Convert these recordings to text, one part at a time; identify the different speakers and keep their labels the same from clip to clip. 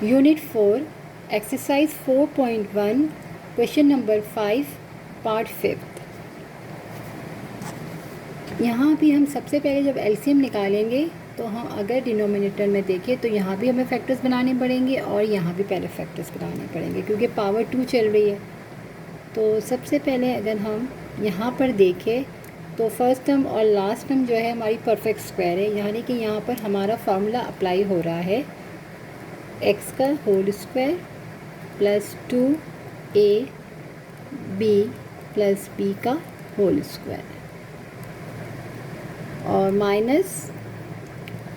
Speaker 1: Unit 4 exercise 4.1 question number 5 part 5। यहाँ भी हम सबसे पहले जब एलसीएम निकालेंगे तो हम अगर डिनोमिनेटर में देखें तो यहाँ भी हमें फैक्टर्स बनाने पड़ेंगे और यहाँ भी पहले फैक्टर्स बनाने पड़ेंगे क्योंकि पावर 2 चल रही है। तो सबसे पहले अगर हम यहाँ पर देखें तो फर्स्ट टर्म और लास्ट टर्म जो है हमारी परफेक्ट स्क्वायर है, यानी कि यहाँ पर हमारा फार्मूला अप्लाई हो रहा है एक्स का whole square plus 2ab plus b का होल स्क्वायर और माइनस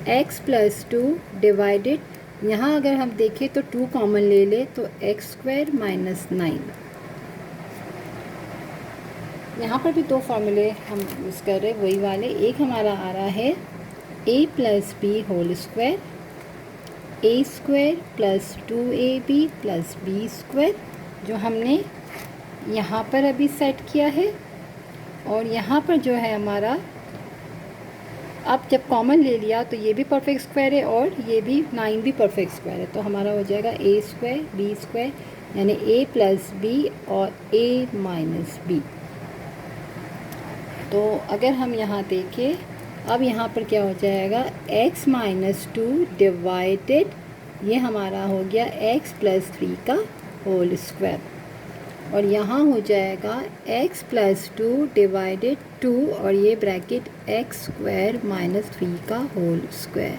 Speaker 1: एक्स प्लस 2 डिवाइडेड, यहाँ अगर हम देखें तो 2 कॉमन ले ले तो एक्स स्क्वायर माइनस 9। यहाँ पर भी 2 फार्मूले हम यूज़ कर रहे हैं वही वाले। एक हमारा आ रहा है a plus b whole square, a square plus 2ab plus b square जो हमने यहाँ पर अभी सेट किया है, और यहाँ पर जो है हमारा अब जब कॉमन ले लिया तो ये भी परफेक्ट स्क्वायर है और ये भी 9 भी परफेक्ट स्क्वायर है, तो हमारा हो जाएगा ए स्क्वायर बी स्क्वायर यानी a प्लस बी और a माइनस बी। तो अगर हम यहाँ देखें अब यहाँ पर क्या हो जाएगा x माइनस 2 डिवाइडेड, ये हमारा हो गया x प्लस 3 का होल स्क्वायर, और यहाँ हो जाएगा x प्लस 2 डिवाइडेड 2 और ये ब्रैकेट x स्क्वायर माइनस 3 का होल स्क्वायर।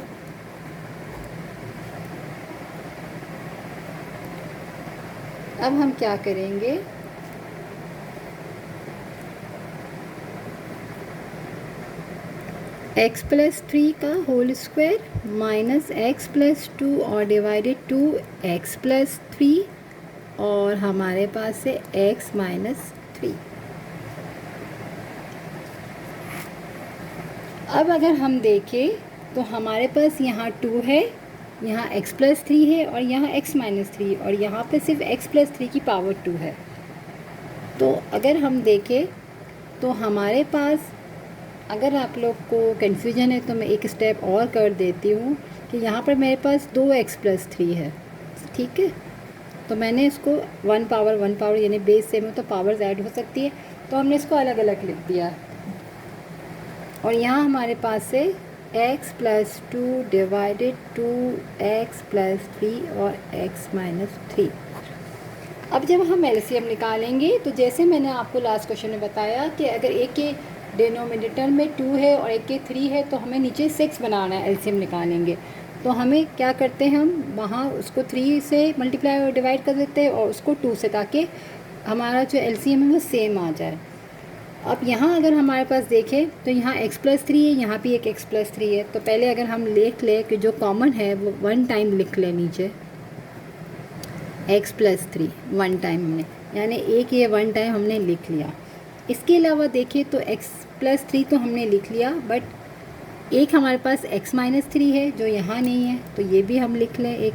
Speaker 1: अब हम क्या करेंगे, x प्लस 3 का whole square minus x plus 2 और डिवाइडेड 2 x प्लस 3 और हमारे पास है x माइनस 3। अब अगर हम देखें तो हमारे पास यहाँ 2 है, यहाँ x प्लस 3 है और यहाँ x माइनस 3 और यहाँ पे सिर्फ x प्लस 3 की पावर 2 है। तो अगर हम देखें तो हमारे पास, अगर आप लोग को कन्फ्यूजन है तो मैं एक स्टेप और कर देती हूँ कि यहाँ पर मेरे पास 2x प्लस 3 है, ठीक है। तो मैंने इसको 1 पावर यानी बेस सेम है तो पावर्स ऐड हो सकती है, तो हमने इसको अलग अलग लिख दिया। और यहाँ हमारे पास है x plus 2 divided 2x plus 3 और x माइनस 3। अब जब हम एलसीएम निकालेंगे तो जैसे मैंने आपको लास्ट क्वेश्चन में बताया कि अगर एक के डिनोमिनेटर में 2 है और एक के 3 है तो हमें नीचे 6 बनाना है, एलसीएम निकालेंगे। तो हमें क्या करते हैं, हम वहाँ उसको 3 से मल्टीप्लाई और डिवाइड कर देते हैं और उसको 2 से, ताकि हमारा जो एलसीएम है वो सेम आ जाए। अब यहाँ अगर हमारे पास देखें तो यहाँ x प्लस 3 है, यहाँ भी एक x प्लस 3 है। तो पहले अगर हम लिख लें कि जो कॉमन है वो 1 टाइम लिख लें नीचे, x प्लस 3 1 टाइम हमने, यानी एक ये 1 टाइम हमने लिख लिया। इसके अलावा देखिए तो x प्लस 3 तो हमने लिख लिया, बट एक हमारे पास x माइनस 3 है जो यहाँ नहीं है, तो ये भी हम लिख लें एक,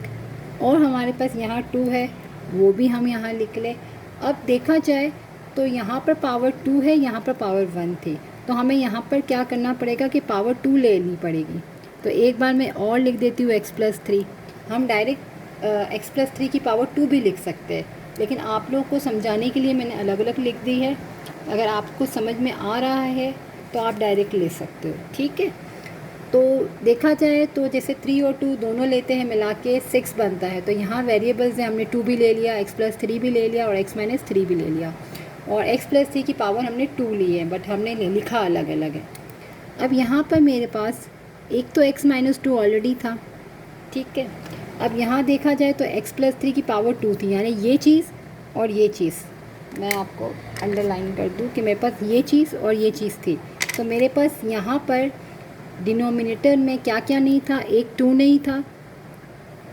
Speaker 1: और हमारे पास यहाँ 2 है वो भी हम यहाँ लिख लें। अब देखा जाए तो यहाँ पर पावर 2 है, यहाँ पर पावर 1 थी, तो हमें यहाँ पर क्या करना पड़ेगा कि पावर 2 लेनी पड़ेगी। तो एक बार मैं और लिख देती हूँ x प्लस 3, हम डायरेक्ट x प्लस 3 की पावर 2 भी लिख सकते हैं, लेकिन आप लोगों को समझाने के लिए मैंने अलग अलग लिख दी है। अगर आपको समझ में आ रहा है तो आप डायरेक्ट ले सकते हो, ठीक है। तो देखा जाए तो जैसे 3 और 2 दोनों लेते हैं मिला के 6 बनता है, तो यहाँ वेरिएबल्स हैं, हमने 2 भी ले लिया, x प्लस 3 भी ले लिया और x माइनस 3 भी ले लिया, और x प्लस 3 की पावर हमने 2 ली है, बट हमने लिखा अलग अलग है। अब यहाँ पर मेरे पास एक तो x माइनस 2 ऑलरेडी था, ठीक है। अब यहाँ देखा जाए तो x प्लस 3 की पावर 2 थी, यानी ये चीज़ और ये चीज़, मैं आपको अंडरलाइन कर दूँ कि मेरे पास ये चीज़ और ये चीज़ थी। तो मेरे पास यहाँ पर डिनोमिनेटर में क्या क्या नहीं था, एक 2 नहीं था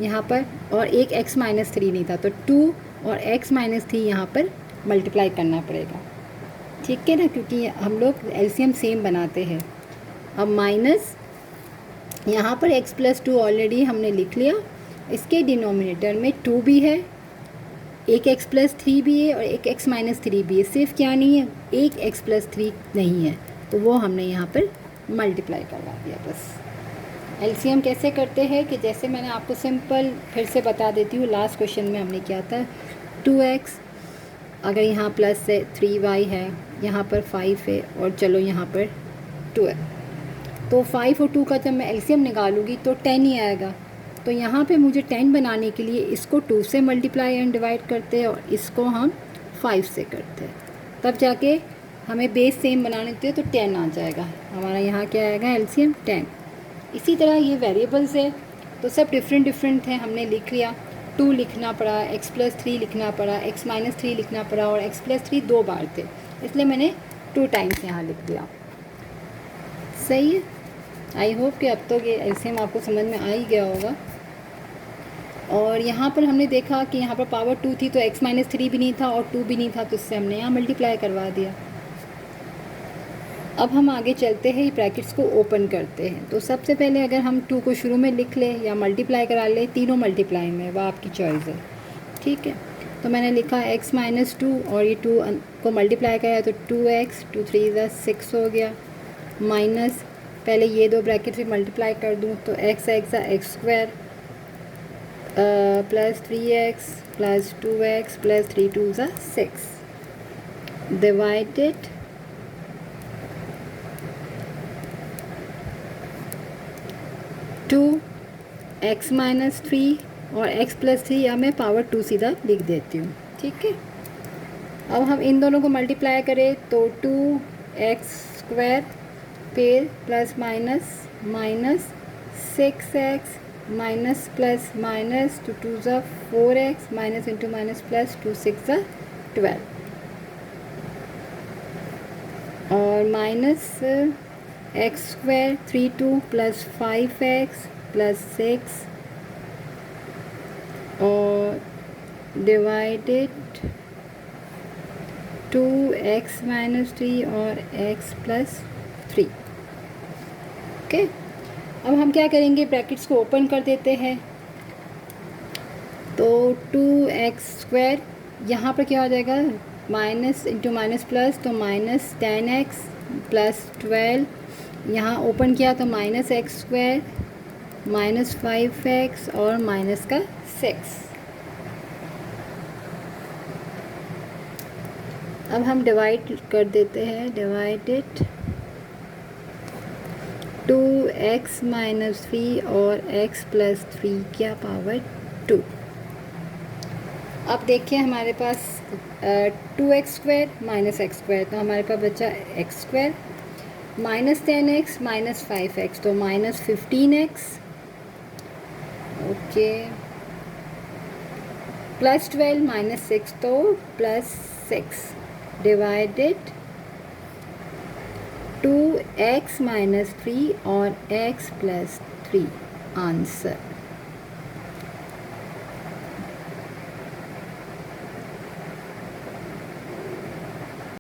Speaker 1: यहाँ पर और एक x माइनस 3 नहीं था, तो 2 और x माइनस 3 यहाँ पर मल्टीप्लाई करना पड़ेगा, ठीक है ना, क्योंकि हम लोग एलसीएम सेम बनाते हैं। अब माइनस यहाँ पर x प्लस 2 ऑलरेडी हमने लिख लिया, इसके डिनोमिनेटर में 2 भी है, एक x प्लस 3 भी है और एक x माइनस 3 भी है, सिर्फ क्या नहीं है, एक x प्लस 3 नहीं है, तो वो हमने यहाँ पर मल्टीप्लाई करवा दिया बस। एलसीएम कैसे करते हैं कि जैसे मैंने आपको सिंपल फिर से बता देती हूँ, लास्ट क्वेश्चन में हमने किया था 2x, अगर यहाँ प्लस से 3y है, यहाँ पर 5 है और चलो यहाँ पर 2 है, तो 5 और 2 का जब मैं एलसीएम निकालूँगी तो 10 ही आएगा। तो यहाँ पे मुझे 10 बनाने के लिए इसको 2 से मल्टीप्लाई एंड डिवाइड करते हैं और इसको हम 5 से करते हैं, तब जाके हमें बेस सेम बनाने देते हैं तो 10 आ जाएगा। हमारा यहाँ क्या आएगा एलसीएम 10। इसी तरह ये वेरिएबल्स है तो सब डिफरेंट डिफरेंट हैं, हमने लिख लिया। 2 लिखना पड़ा, x+3 लिखना पड़ा, x-3 लिखना पड़ा और x+3 2 बार थे, इसलिए मैंने 2 टाइम्स यहाँ लिख दिया। सही है। आई होप कि अब तो ये एलसीएम आपको समझ में आ ही गया होगा। और यहाँ पर हमने देखा कि यहाँ पर पावर 2 थी तो x-3 भी नहीं था और 2 भी नहीं था, तो इससे हमने यहाँ मल्टीप्लाई करवा दिया। अब हम आगे चलते हैं, ब्रैकेट्स को ओपन करते हैं। तो सबसे पहले अगर हम 2 को शुरू में लिख लें या मल्टीप्लाई करा लें, तीनों मल्टीप्लाई में, वह आपकी चॉइस है, ठीक है। तो मैंने लिखा x-2 और ये 2 को मल्टीप्लाई कराया तो 2x, 2 3 6 हो गया, माइनस पहले ये 2 ब्रैकेट से मल्टीप्लाई कर दूँ तो x x² plus 3x plus 2x plus 3 2 6 divided 2x-3 और x+3 या मैं पावर 2 सीधा लिख देती हूँ, ठीक है। अब हम इन दोनों को मल्टीप्लाई करें तो 2x² फिर plus minus minus 6x minus plus minus 2 2 4x minus into minus plus 2 6 12 और minus x² 3 2 plus 5x plus 6 और डिवाइडेड 2x-3 और x+3। ओके, अब हम क्या करेंगे, ब्रैकेट्स को ओपन कर देते हैं। तो 2x² यहाँ पर क्या हो जाएगा, माइनस इंटू माइनस प्लस, तो माइनस 10x प्लस 12, यहाँ ओपन किया तो माइनस x² माइनस 5x और माइनस का 6। अब हम डिवाइड कर देते हैं, डिवाइडेड 2x-3 और x+3 क्या पावर 2। अब देखिए हमारे पास 2x² माइनस x², तो हमारे पास बचा x² minus 10x minus 5x, तो minus 15x, okay, plus 12 minus 6 तो प्लस 6 डिवाइडेड 2x-3 और x+3 आंसर।